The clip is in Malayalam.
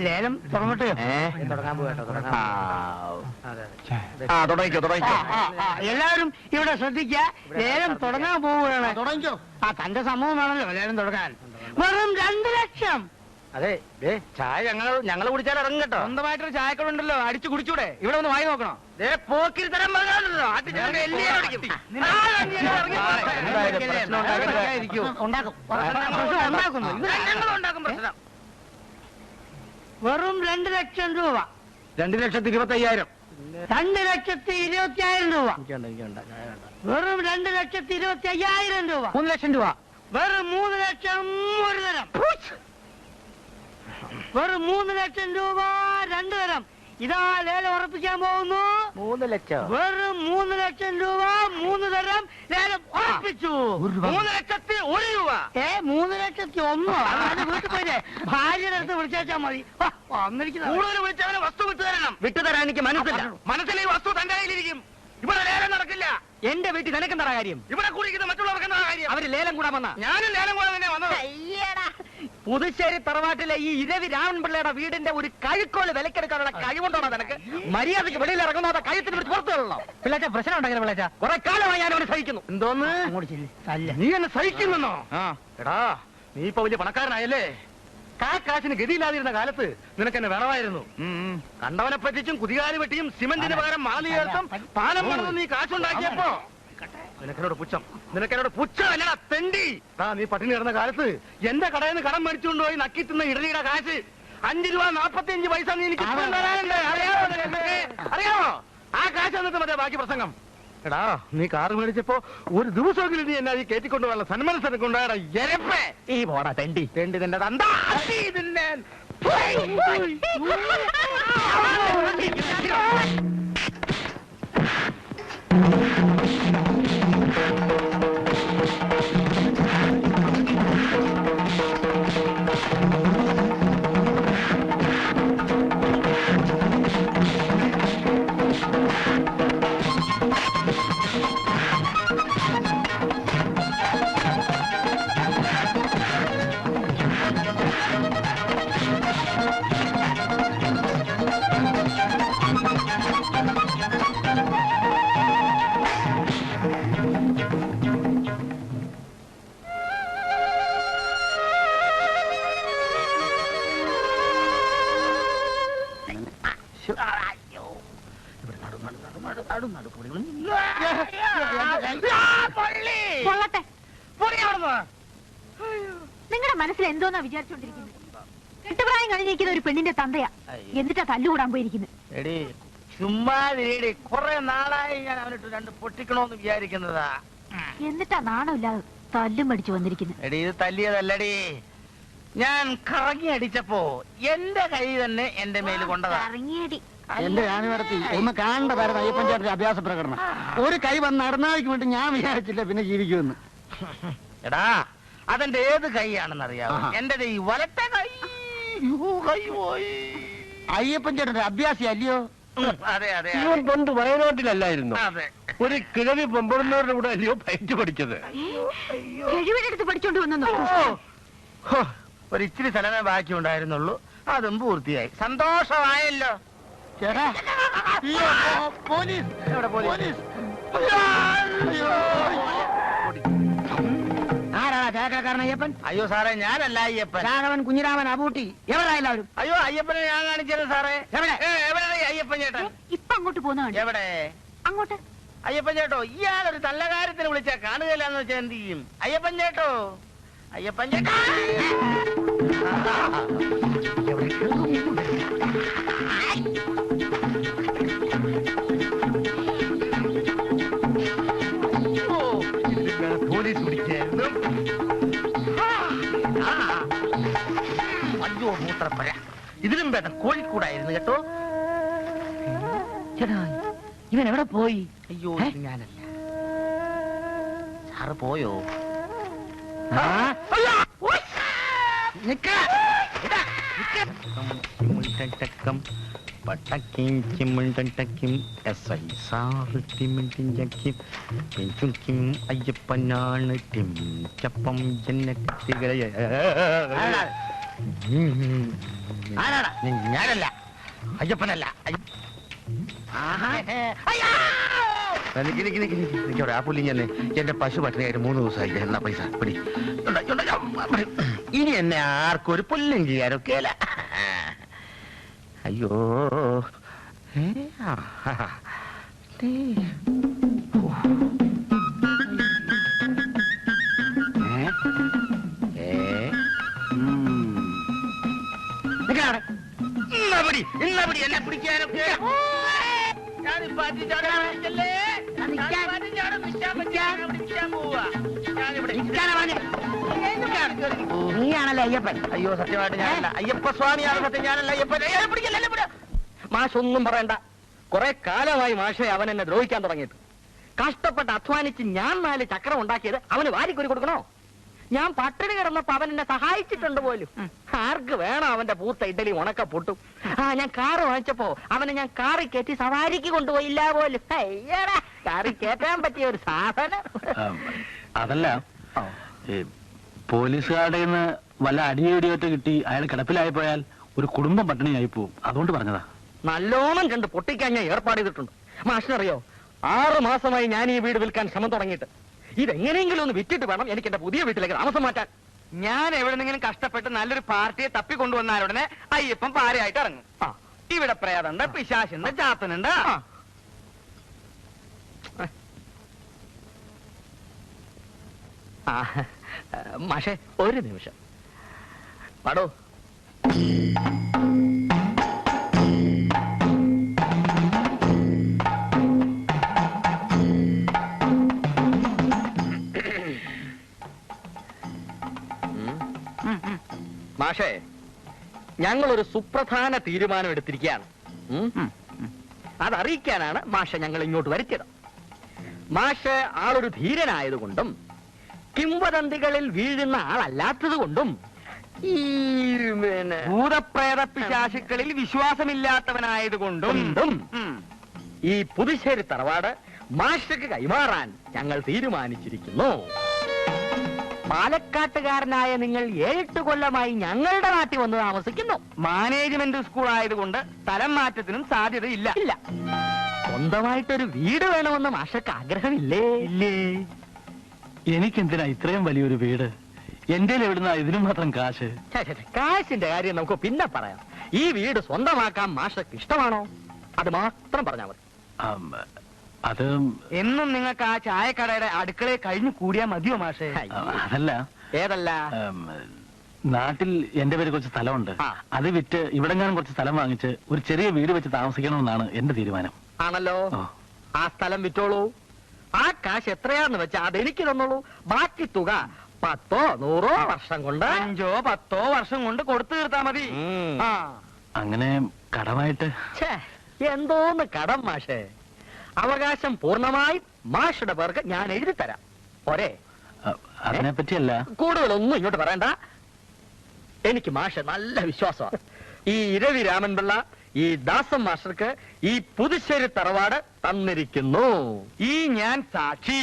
ലേലം തുടങ്ങട്ടെ? എല്ലാവരും ഇവിടെ ശ്രദ്ധിക്കുക, ലേലം തുടങ്ങാൻ പോവുകയാണ്. തുടങ്ങിക്കോ. തന്റെ സംഭവം വേണല്ലോ ലേലം തുടങ്ങാൻ. വെറും 2 ലക്ഷം. അതെ, ചായ ഞങ്ങള് കുടിച്ചാൽ ഇറങ്ങും കേട്ടോ. സ്വന്തമായിട്ടൊരു ചായക്കടുണ്ടല്ലോ, അടിച്ചു കുടിച്ചൂടെ? ഇവിടെ ഒന്ന് വായി നോക്കണം. പോക്കിരി തരം വെറും 2 ലക്ഷം രൂപ. 2,25,000. 2,20,25,000 രൂപ. വെറും 2,25,000 രൂപ. 3 ലക്ഷം രൂപ. വെറും 3 ലക്ഷം ഒരു തരം. വെറും 3 ലക്ഷം രൂപ 2 തരം. ഇതാ ലേലം ഉറപ്പിക്കാൻ പോകുന്നു. 3 ലക്ഷം. വെറും 3 ലക്ഷം രൂപ 3 തരം ലേലം ഉറപ്പിച്ചു. 3 ലക്ഷത്തി 1 രൂപ. 3 ലക്ഷത്തി 1. അത് വീട്ടിൽ പോയില്ലേ ഭാര്യയുടെ അടുത്ത് വിളിച്ചാൽ മതി. വന്നിരിക്കുന്നത് കൂടുതൽ വിളിച്ചവനെ വസ്തു വിട്ടുതരണം. വിട്ടുതരാൻ എനിക്ക് മനസ്സില്ല. മനസ്സിലെ വസ്തു തന്റെ കയ്യിലിരിക്കും. ഇവിടെ ലേലം നടക്കില്ല. എന്റെ വീട്ടിൽ നിനക്കെന്താ കാര്യം? ഇവിടെ കൂടിക്കുന്ന മറ്റുള്ളവർക്ക് എന്താ കാര്യം? അവര് ലേലം കൂടാൻ വന്ന. ഞാനും ലേലം കൂടെ തന്നെ വന്നത്. പുതുശ്ശേരി തറവാട്ടിലെ ഈ ഇരവി രാമൻപിള്ളയുടെ വീടിന്റെ ഒരു കഴുക്കോല് വിലക്കെടുക്കാനുള്ള കഴിവുണ്ടോ നിനക്ക്? മര്യാദയ്ക്ക് വെളിയിൽ ഇറങ്ങുന്നോ കഴുത്തിന് പിടിച്ച് പുറത്തു കൊള്ളണം. പിള്ളേച്ച പ്രശ്നം ഉണ്ടെങ്കിൽ പിള്ളേച്ച കുറെ കാലമായി ഞാൻ അവനെ സഹിക്കുന്നു. എന്തോന്ന് നീ എന്നെ സഹിക്കുന്നോ? എടാ, നീ ഇപ്പൊ വലിയ പണക്കാരനായല്ലേ? കാശിന് ഗതിയില്ലാതിരുന്ന കാലത്ത് നിനക്ക് എന്നെ വേണമായിരുന്നു. കണ്ടവനെ പറ്റിച്ചും കുതികാലി വെട്ടിയും സിമന്റിന് പകരം മാലി ചേർത്തും പാലം പണിതും നീ കാശുണ്ടാക്കിയപ്പോ നിനക്കെന്നോട് പുച്ഛമല്ലടാ തെണ്ടി. നീ പട്ടിണി കിടന്ന കാലത്ത് എന്റെ കടയിൽ നിന്ന് കടം മേടിച്ചുകൊണ്ടുപോയി നക്കിത്തുന്ന ഇഡലിയുടെ കാശ് 5 രൂപ 45 പൈസ നീ എനിക്ക് അറിയാമോ? ആ കാശ് എന്നിട്ട് മറ്റേ ബാക്കി പ്രസംഗം. എടാ, നീ കാറ് മേടിച്ചപ്പോ ഒരു ദിവസമെങ്കിലും നീ എന്നെ കയറ്റിക്കൊണ്ടു പോകാനുള്ള സന്മനസ്സനെ കൊണ്ടാടാ എരപ്പേ. ഈ പോടാ തെണ്ടി തെണ്ടി തന്റെ തന്താ. നിങ്ങളുടെ മനസ്സിൽ എന്തോന്നാ വിചാരിച്ചോണ്ടിരിക്കുന്നത്? കെട്ടുപ്രായം കഴിഞ്ഞിരിക്കുന്ന ഒരു പെണ്ണിന്റെ തന്തയാ, എന്നിട്ടാ തല്ലുകൂടാൻ പോയിരിക്കുന്നത്. എടി ചുമ്മാതിരി, കുറെ നാളായി ഞാൻ അവനിട്ട് 2 പൊട്ടിക്കണോന്ന് വിചാരിക്കുന്നതാ. എന്നിട്ടാ നാണമില്ലാതെ തല്ലും പഠിച്ചു വന്നിരിക്കുന്നത്. എടി, ഇത് തല്ലിയതല്ലടി. ഞാൻ കറങ്ങി അടിച്ചപ്പോ എന്റെ കൈ തന്നെ എന്റെ മേല് കൊണ്ടതാ. ഇറങ്ങിയടി. എന്റെ ഞാനിടത്തി ഒന്ന് കാണേണ്ടതായിരുന്നു അയ്യപ്പൻ ചേട്ടന്റെ അഭ്യാസ പ്രകടനം. ഒരു കൈ വന്ന് നടന്നാൾക്ക് വേണ്ടി ഞാൻ വിചാരിച്ചില്ല പിന്നെ ജീവിക്കുമെന്ന്. എടാ, അതെന്റെ ഏത് കൈയാണെന്ന് അറിയാമോ? എന്റെ ഈ വലത്തെ കൈ. കൈ പോയി. അയ്യപ്പൻ ചേട്ടന്റെ അഭ്യാസി അല്ലയോ? അതെ അതെ. ഇവൻ പണ്ട് വയനാട്ടിലല്ലായിരുന്നു? അതെ. ഒരു കിഴവി പൊമ്പറുന്നവരുടെ കൂടെ അല്ലയോ പയറ്റ് പഠിച്ചത്? കഴിവിനെടുത്ത് പഠിച്ചോണ്ട് വന്നോ? ഒരു ഇച്ചിരി സ്ഥലമേ ബാക്കി ഉണ്ടായിരുന്നുള്ളൂ, അതും പൂർത്തിയായി. സന്തോഷമായല്ലോ. ചേട്ടാ, പോലീസ്. എവിടെ പോലീസ്? ആരാണ് ചായക്കാരൻ അയ്യപ്പൻ? അയ്യോ സാറേ, ഞാനല്ല അയ്യപ്പൻ. രാഘവൻ, കുഞ്ഞിരാമൻ, അബൂട്ടി എവിടെ എല്ലാവരും? അയ്യോ, അയ്യപ്പനെ ഞാൻ കാണിച്ചത് സാറേ. എവിടെ? എവിടെ അയ്യപ്പൻ ചേട്ടൻ? ഇപ്പൊ അങ്ങോട്ട് പോകുന്നതാണ്. എവിടെ അങ്ങോട്ട്? അയ്യപ്പൻ ചേട്ടോ, ഇയാളൊരു നല്ല കാര്യത്തിന് വിളിച്ചാ കാണുകയില്ലാന്ന് വെച്ചാൽ എന്ത് ചെയ്യും? അയ്യപ്പൻ ചേട്ടോ, അയ്യപ്പൻ ചേട്ടാ. പോലീസ് പിടിച്ചായിരുന്നു. അയ്യോ, മൂത്രപ്പഴ. ഇതിലും ഭേദം കോഴിക്കോടായിരുന്നു കേട്ടോ. ചേട്ടാ, ഇവൻ എവിടെ പോയി? അയ്യോ, ഞാനല്ല. സാറ് പോയോ? അയ്യപ്പനാണ് ചപ്പം ആരാടാ? ഞാനല്ല, അയ്യപ്പനല്ല. നിക്കവിടെ ആ പുല്ലിങ് തന്നെ. എന്റെ പശു പട്ടിണിയായിട്ട് 3 ദിവസമായി. എന്നാ പൈസ പിടി. ഇനി എന്നെ ആർക്കും ഒരു പുല്ലും ചെയ്യാനൊക്കെയല്ല. അയ്യോ എന്നെ പിടിക്കാനൊക്കെ നീയാണല്ലേ അയ്യപ്പൻ? അയ്യോ സത്യമായിട്ട് ഞാനല്ല അയ്യപ്പ സ്വാമിയാണ്. സത്യം ഞാനല്ല അയ്യപ്പൻ. മാഷ് ഒന്നും പറയണ്ട. കുറെ കാലമായി മാഷെ അവൻ എന്നെ ദ്രോഹിക്കാൻ തുടങ്ങിയിട്ട്. കഷ്ടപ്പെട്ട് അധ്വാനിച്ച് ഞാൻ 4 ചക്രം ഉണ്ടാക്കിയത് അവന് വാരിക്കൊരു കൊടുക്കണോ? ഞാൻ പട്ടിണി കിടന്നപ്പോ അവൻ എന്നെ സഹായിച്ചിട്ടുണ്ട് പോലും. ആർക്ക് വേണം അവന്റെ പൂത്ത ഇഡലി ഉണക്ക പൊട്ടും? ഞാൻ കാറ് വാങ്ങിച്ചപ്പോ അവനെ ഞാൻ കാറി കയറ്റി സവാരിക്ക് കൊണ്ടുപോയില്ല പോലും. അയ്യടാ, കാറി കയറ്റാൻ പറ്റിയ ഒരു സാധനം. അതല്ല, പോലീസുകാരുടെ നിന്ന് വല്ല അടിയടിയൊക്കെ കിട്ടി അയാൾ കിടപ്പിലായി പോയാൽ ഒരു കുടുംബം പട്ടിണിയായി പോവും. അതുകൊണ്ട് പറഞ്ഞതാ. നല്ലോണം 2 പൊട്ടിക്കാൻ ഞാൻ ഏർപ്പാട് ചെയ്തിട്ടുണ്ട്. മാഷിനറിയോ, 6 മാസമായി ഞാൻ ഈ വീട് വിൽക്കാൻ ശ്രമം തുടങ്ങിയിട്ട്. ഇതെങ്ങനെയെങ്കിലും ഒന്ന് വിറ്റിട്ട് വേണം എനിക്ക് എന്റെ പുതിയ വീട്ടിലേക്ക് താമസം മാറ്റാൻ. ഞാൻ എവിടെന്നെങ്കിലും കഷ്ടപ്പെട്ട് നല്ലൊരു പാർട്ടിയെ തപ്പിക്കൊണ്ടുവന്നാലുടനെ അയ്യപ്പൻ പാരയായിട്ട് ഇറങ്ങും. ഇവിടെ പ്രേതണ്ട്, പിശാശുണ്ട്, ചാത്തനുണ്ട്. മാഷെ ഒരു നിമിഷം പാടോ. മാഷേ, ഞങ്ങളൊരു സുപ്രധാന തീരുമാനം എടുത്തിരിക്കുകയാണ്. അതറിയിക്കാനാണ് മാഷ ഞങ്ങൾ ഇങ്ങോട്ട് വരുത്തിയത്. മാഷ് ആളൊരു ധീരനായതുകൊണ്ടും കിംവദന്തികളിൽ വീഴുന്ന ആളല്ലാത്തത് കൊണ്ടും ഈ ഭൂതപ്രേത പിശാശുക്കളിൽ വിശ്വാസമില്ലാത്തവനായതുകൊണ്ടും ഈ പുതുശ്ശേരി തറവാട് മാഷക്ക് കൈമാറാൻ ഞങ്ങൾ തീരുമാനിച്ചിരിക്കുന്നു. പാലക്കാട്ടുകാരനായ നിങ്ങൾ 7-8 കൊല്ലമായി ഞങ്ങളുടെ നാട്ടിൽ വന്ന് താമസിക്കുന്നു. മാനേജ്മെന്റ് സ്കൂൾ ആയതുകൊണ്ട് സ്ഥലം മാറ്റത്തിനും സാധ്യതയില്ല. ഇല്ല, സ്വന്തമായിട്ടൊരു വീട് വേണമെന്ന് മാഷക്ക് ആഗ്രഹമില്ലേ? ഇല്ലേ, എനിക്കെന്തിനാ ഇത്രയും വലിയൊരു വീട്? എന്റെ എവിടുന്ന ഇതിനും മാത്രം കാശ്? കാശിന്റെ കാര്യം നമുക്ക് പിന്നെ പറയാം. ഈ വീട് സ്വന്തമാക്കാൻ മാഷക്ക് ഇഷ്ടമാണോ? അത് മാത്രം പറഞ്ഞാൽ മതി. അത് എന്നും നിങ്ങൾക്ക് ആ ചായക്കടയുടെ അടുക്കളയിൽ കഴിഞ്ഞു കൂടിയാ മതിയോ മാഷേ? അതല്ല. ഏതല്ല? നാട്ടിൽ എന്റെ പേര് കുറച്ച് സ്ഥലമുണ്ട്. അത് വിറ്റ് ഇവിടെ ഞാൻ കുറച്ച് സ്ഥലം വാങ്ങിച്ച് ഒരു ചെറിയ വീട് വെച്ച് താമസിക്കണമെന്നാണ് എന്റെ തീരുമാനം. ആണല്ലോ. ആ സ്ഥലം വിറ്റോളൂ. ആ കാശ് എത്രയാന്ന് വെച്ചാ അതെനിക്ക് തന്നോളൂ. ബാക്കി തുക 10 100 വർഷം കൊണ്ട് 5 10 വർഷം കൊണ്ട് കൊടുത്തു തീർത്താ മതി. അങ്ങനെ കടമായിട്ട്? എന്തോന്ന് കടം മാഷേ? അവകാശം പൂർണ്ണമായി മാഷുടെ പേർക്ക് ഞാൻ എഴുതി തരാം. പോരെ? അതിനെ പറ്റിയല്ല. കൂടുതലൊന്നും ഇങ്ങോട്ട് പറയണ്ട. എനിക്ക് മാഷ നല്ല വിശ്വാസമാണ്. ഈ ഇരവി രാമൻപിള്ള ഈ ദാസം മാസ്റ്റർക്ക് ഈ പുതുശ്ശേരി തറവാട് തന്നിരിക്കുന്നു. ഈ ഞാൻ സാക്ഷി.